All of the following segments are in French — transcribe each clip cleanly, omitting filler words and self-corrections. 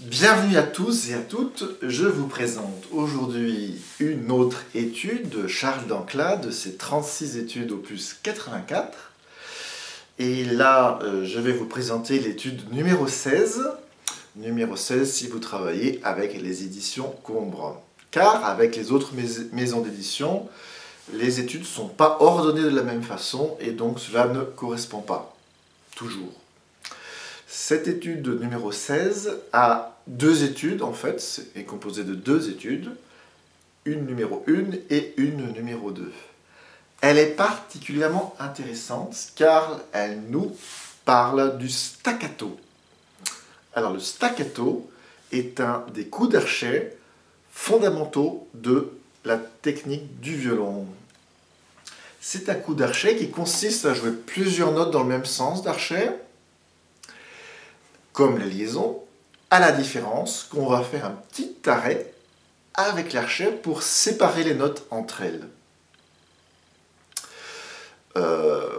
Bienvenue à tous et à toutes, je vous présente aujourd'hui une autre étude de Charles d'Ancla de ses 36 études opus 84. Et là, je vais vous présenter l'étude numéro 16. Numéro 16 si vous travaillez avec les éditions Combre. Car avec les autres maisons d'édition, les études ne sont pas ordonnées de la même façon et donc cela ne correspond pas toujours. Cette étude numéro 16 a deux études en fait, est composée de deux études, une numéro 1 et une numéro 2. Elle est particulièrement intéressante car elle nous parle du staccato. Alors le staccato est un des coups d'archet fondamentaux de la technique du violon. C'est un coup d'archet qui consiste à jouer plusieurs notes dans le même sens d'archet, comme la liaison, à la différence qu'on va faire un petit arrêt avec l'archet pour séparer les notes entre elles.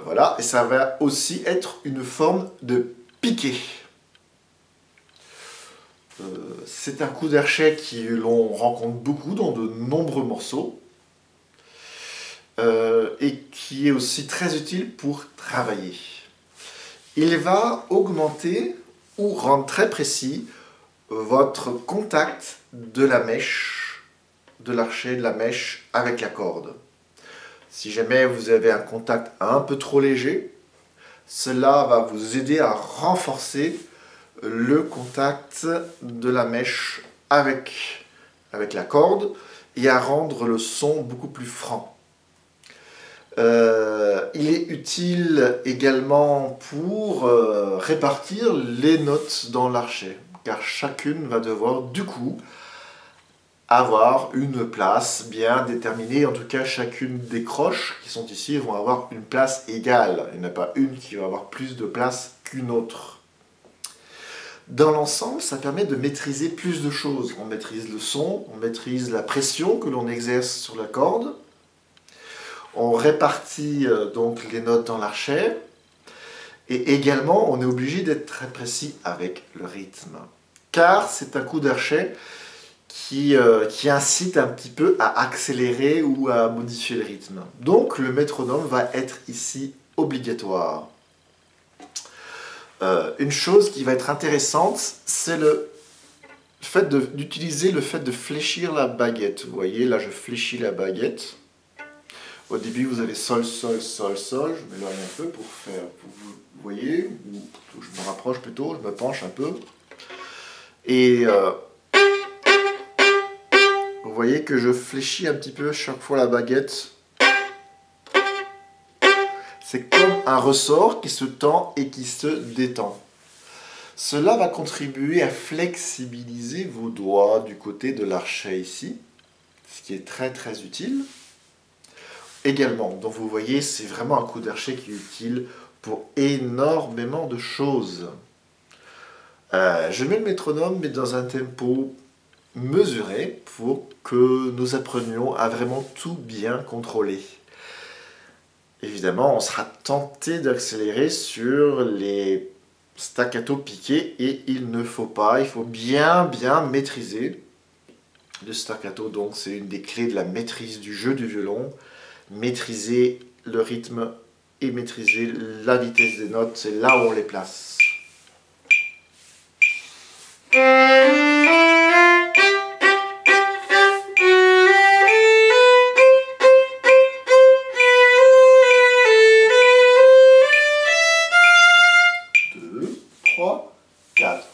Voilà, et ça va aussi être une forme de piqué. C'est un coup d'archet que l'on rencontre beaucoup dans de nombreux morceaux et qui est aussi très utile pour travailler. Il va augmenter ou rendre très précis votre contact de la mèche, de l'archet, de la mèche avec la corde. Si jamais vous avez un contact un peu trop léger, cela va vous aider à renforcer le contact de la mèche avec la corde et à rendre le son beaucoup plus franc. Il est utile également pour répartir les notes dans l'archet, car chacune va devoir du coup avoir une place bien déterminée. En tout cas, chacune des croches qui sont ici vont avoir une place égale. Il n'y en a pas une qui va avoir plus de place qu'une autre. Dans l'ensemble, ça permet de maîtriser plus de choses. On maîtrise le son, on maîtrise la pression que l'on exerce sur la corde. On répartit donc les notes dans l'archet. Et également, on est obligé d'être très précis avec le rythme. Car c'est un coup d'archet qui incite un petit peu à accélérer ou à modifier le rythme. Donc le métronome va être ici obligatoire. Une chose qui va être intéressante, c'est le fait d'utiliser le fait de fléchir la baguette. Vous voyez, là je fléchis la baguette. Au début vous avez sol, sol, sol, sol. Je m'éloigne un peu pour faire, vous voyez, je me rapproche plutôt, je me penche un peu. Et vous voyez que je fléchis un petit peu chaque fois la baguette. C'est comme un ressort qui se tend et qui se détend. Cela va contribuer à flexibiliser vos doigts du côté de l'archet ici, ce qui est très très utile. Également, donc vous voyez, c'est vraiment un coup d'archet qui est utile pour énormément de choses. Je mets le métronome, mais dans un tempo mesuré pour que nous apprenions à vraiment tout bien contrôler. Évidemment, on sera tenté d'accélérer sur les staccato piqués et il ne faut pas, il faut bien maîtriser le staccato. Donc c'est une des clés de la maîtrise du jeu du violon. Maîtriser le rythme et maîtriser la vitesse des notes, c'est là où on les place. Deux, trois, quatre.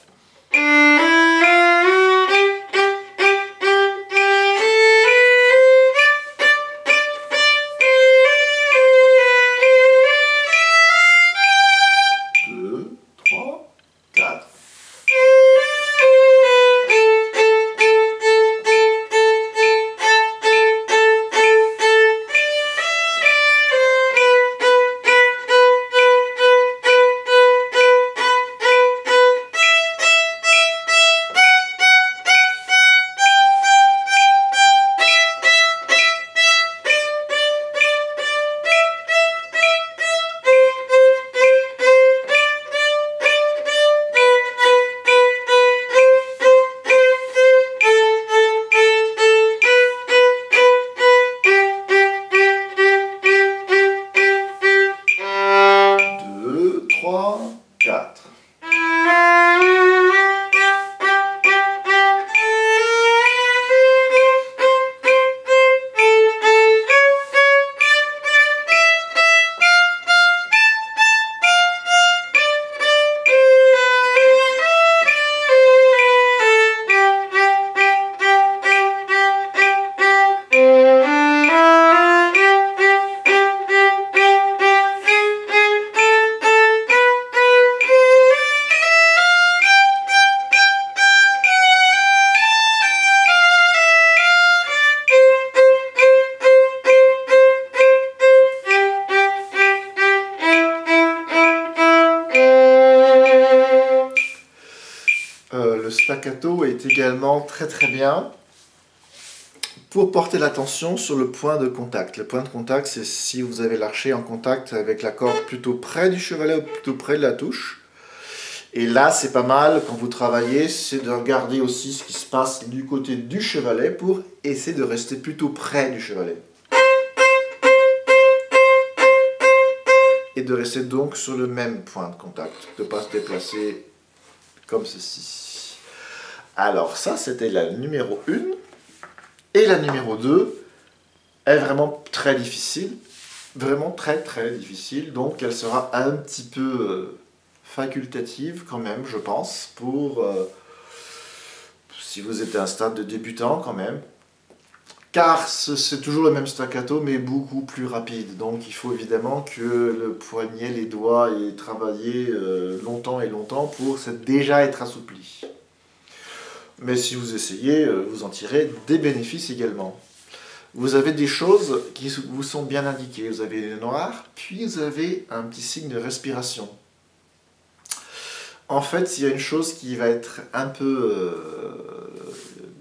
staccato est également très très bien pour porter l'attention sur le point de contact. Le point de contact, c'est si vous avez l'archet en contact avec la corde plutôt près du chevalet ou plutôt près de la touche. Et là, c'est pas mal, quand vous travaillez, c'est de regarder aussi ce qui se passe du côté du chevalet pour essayer de rester plutôt près du chevalet. Et de rester donc sur le même point de contact, de ne pas se déplacer comme ceci. Alors ça, c'était la numéro 1. Et la numéro 2 est vraiment très difficile. Vraiment très très difficile. Donc elle sera un petit peu facultative quand même, je pense, pour si vous êtes à un stade de débutant quand même. Car c'est toujours le même staccato, mais beaucoup plus rapide. Donc il faut évidemment que le poignet, les doigts aient travaillé longtemps et longtemps pour déjà être assoupli. Mais si vous essayez, vous en tirez des bénéfices également. Vous avez des choses qui vous sont bien indiquées. Vous avez le noir, puis vous avez un petit signe de respiration. En fait, s'il y a une chose qui va être un peu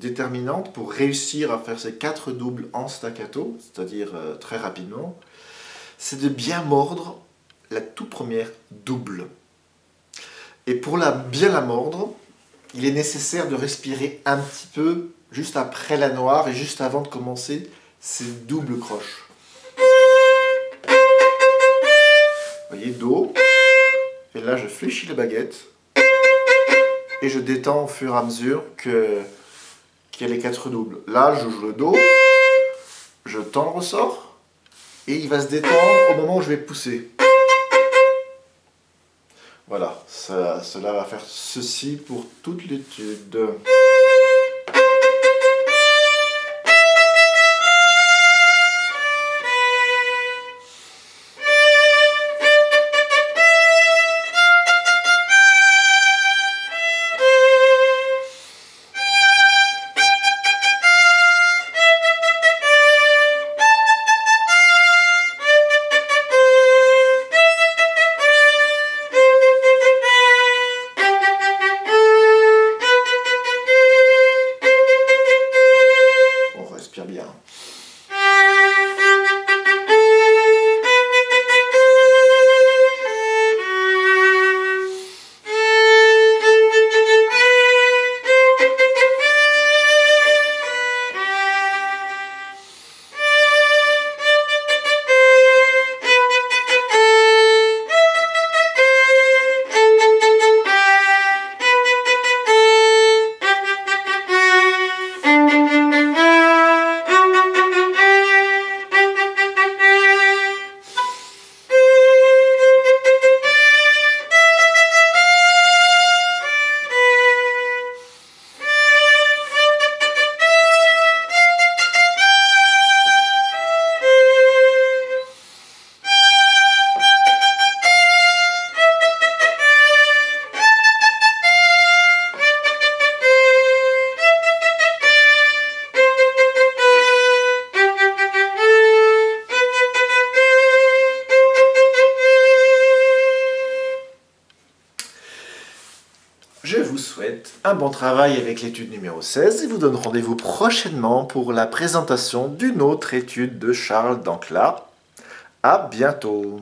déterminante pour réussir à faire ces 4 doubles en staccato, c'est-à-dire très rapidement, c'est de bien mordre la toute première double. Et pour bien la mordre, il est nécessaire de respirer un petit peu juste après la noire et juste avant de commencer ces doubles croches. Vous voyez, Do, et là je fléchis la baguette et je détends au fur et à mesure qu'il y a les 4 doubles. Là je joue le Do, je tends le ressort et il va se détendre au moment où je vais pousser. Voilà, cela va faire ceci pour toute l'étude. Bien. Je vous souhaite un bon travail avec l'étude numéro 16 et vous donne rendez-vous prochainement pour la présentation d'une autre étude de Charles Dancla. À bientôt.